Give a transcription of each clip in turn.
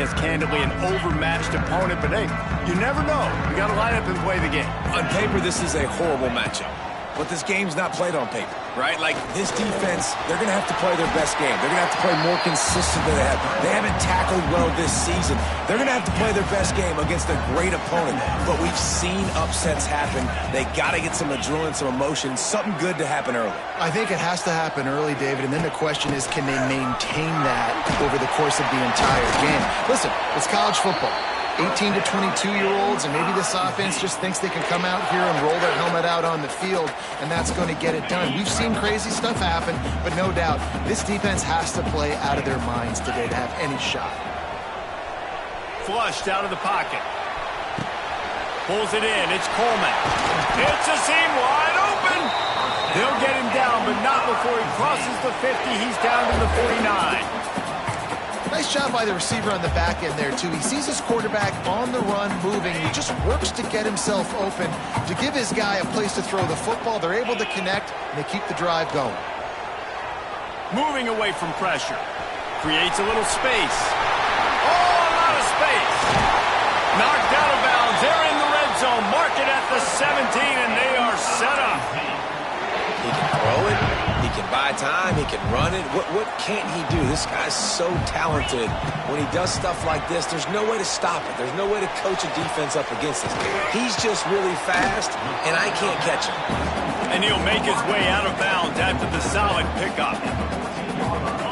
against candidly an overmatched opponent, but hey, you never know. You got to line up and play the game. On paper, this is a horrible matchup. But this game's not played on paper, right? Like, this defense, they're going to have to play their best game. They're going to have to play more consistent than they have. They haven't tackled well this season. They're going to have to play their best game against a great opponent. But we've seen upsets happen. They got to get some adrenaline, some emotion, something good to happen early. I think it has to happen early, David, and then the question is, can they maintain that over the course of the entire game? Listen, it's college football. 18 to 22-year-olds, and maybe this offense just thinks they can come out here and roll their helmet out on the field, and that's going to get it done. We've seen crazy stuff happen, but no doubt, this defense has to play out of their minds today to have any shot. Flushed out of the pocket. Pulls it in. It's Coleman. It's a seam wide open. They'll get him down, but not before he crosses the 50. He's down to the 49. Nice job by the receiver on the back end there, too. He sees his quarterback on the run moving. He just works to get himself open, to give his guy a place to throw the football. They're able to connect, and they keep the drive going. Moving away from pressure. Creates a little space. Oh, a lot of space. Knocked out of bounds. They're in the red zone. Mark it at the 17, and they are set up. He can throw it. He can buy time. He can run it. What can't he do? This guy's so talented. When he does stuff like this, there's no way to stop it. There's no way to coach a defense up against this. He's just really fast, and I can't catch him. And he'll make his way out of bounds after the solid pickup.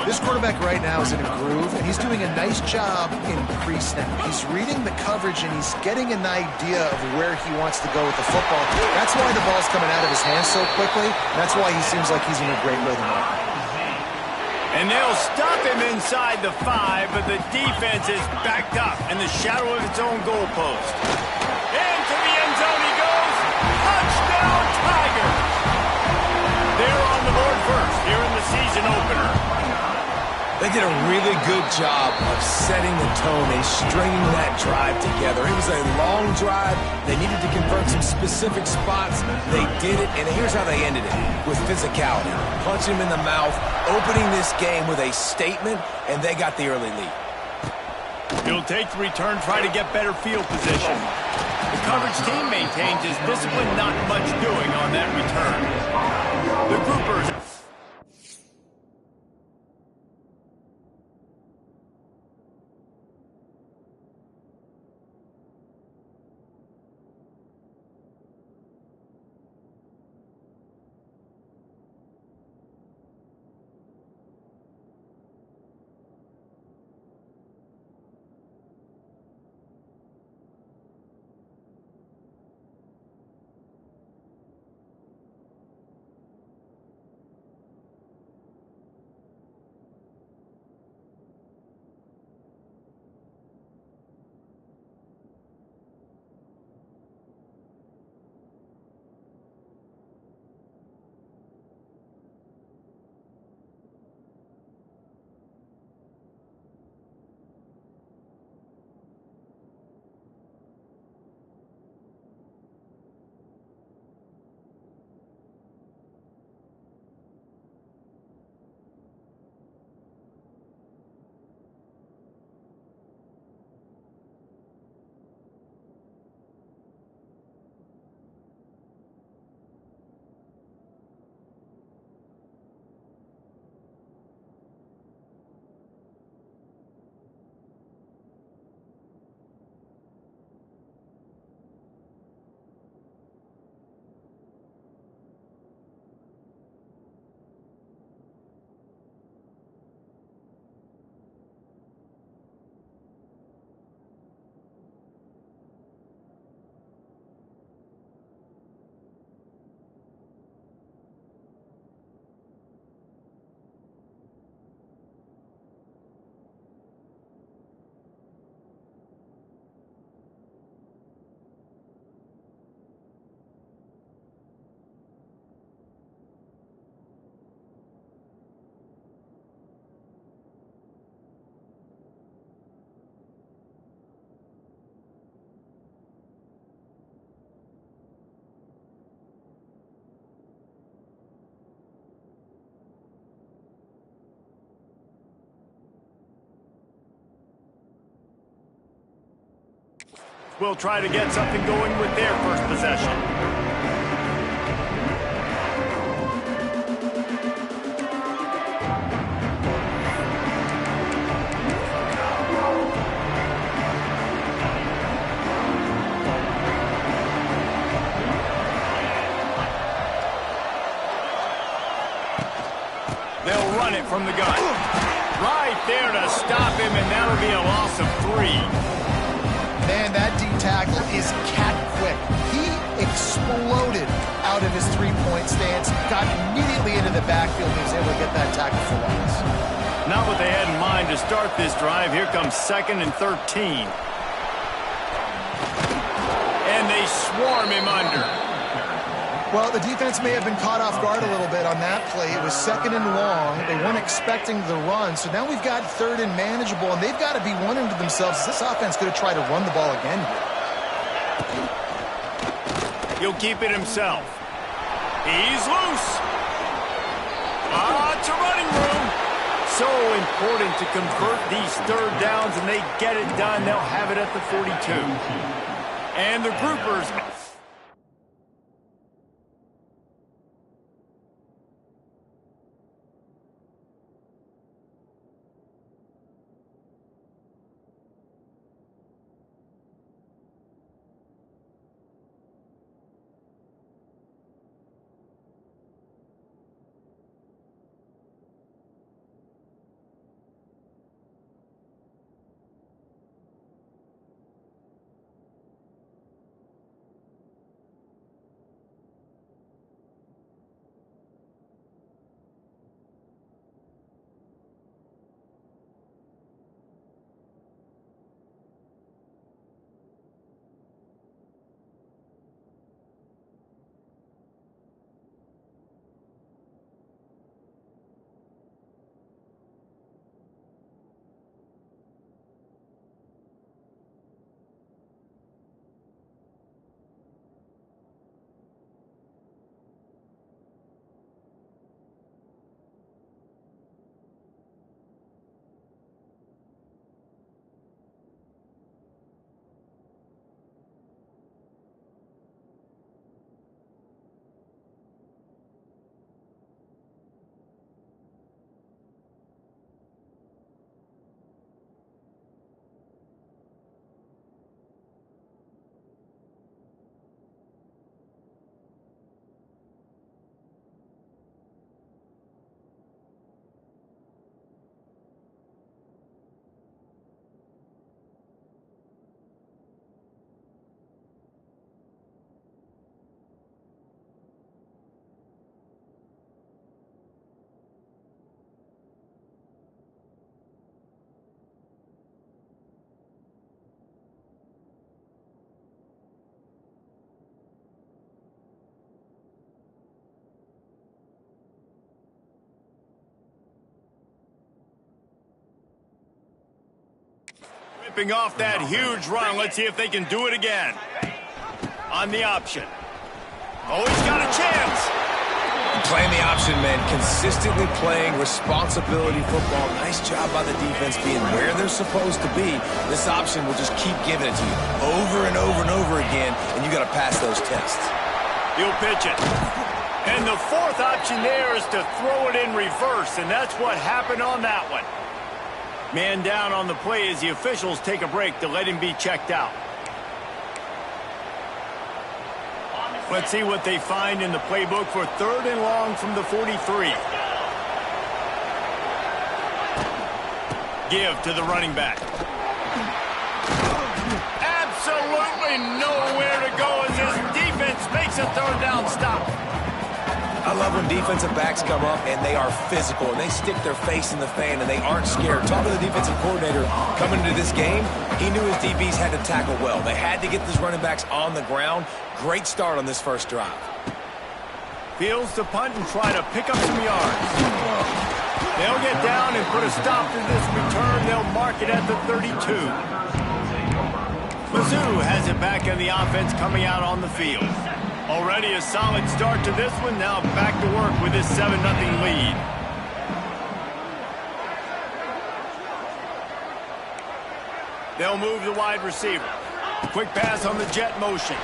This quarterback right now is in a groove, and he's doing a nice job in pre-snap. He's reading the coverage, and he's getting an idea of where he wants to go with the football. That's why the ball's coming out of his hands so quickly. That's why he seems like he's in a great rhythm. And they'll stop him inside the 5, but the defense is backed up in the shadow of its own goalpost. Into the end zone he goes. Touchdown, Tigers! They're on the board first here in the season opener. They did a really good job of setting the tone and stringing that drive together. It was a long drive. They needed to convert some specific spots. They did it, and here's how they ended it, with physicality. Punch him in the mouth, opening this game with a statement, and they got the early lead. He'll take the return, try to get better field position. The coverage team maintains his discipline, not much doing on that return. The Groupers. will try to get something going with their first possession. They'll run it from the gun. Right there to stop him, and that'll be a loss of 3. Man, that D tackle is cat quick. He exploded out of his three-point stance, got immediately into the backfield, and was able to get that tackle for loss. Not what they had in mind to start this drive. Here comes 2nd and 13. And they swarm him under. Well, the defense may have been caught off guard a little bit on that play. It was 2nd and long. They weren't expecting the run. So now we've got 3rd and manageable, and they've got to be wondering to themselves, is this offense going to try to run the ball again here? He'll keep it himself. He's loose. It's a running room. So important to convert these 3rd downs, and they get it done. They'll have it at the 42. And the groupers... Ripping off that huge run. Let's see if they can do it again. On the option. Oh, he's got a chance. Playing the option, man. Consistently playing responsibility football. Nice job by the defense being where they're supposed to be. This option will just keep giving it to you over and over and over again, and you got to pass those tests. He'll pitch it. And the 4th option there is to throw it in reverse, and that's what happened on that one. Man down on the play as the officials take a break to let him be checked out. Let's see what they find in the playbook for 3rd and long from the 43. Give to the running back. Absolutely nowhere to go as this defense makes a 3rd down stop. I love when defensive backs come up and they are physical and they stick their face in the fan and they aren't scared. Talking to the defensive coordinator coming into this game, he knew his DBs had to tackle well. They had to get these running backs on the ground. Great start on this first drive. Fields to punt and try to pick up some yards. They'll get down and put a stop to this return. They'll mark it at the 32. Mizzou has it back in the offense coming out on the field. Already a solid start to this one. Now back to work with this 7-0 lead. They'll move the wide receiver. Quick pass on the jet motion.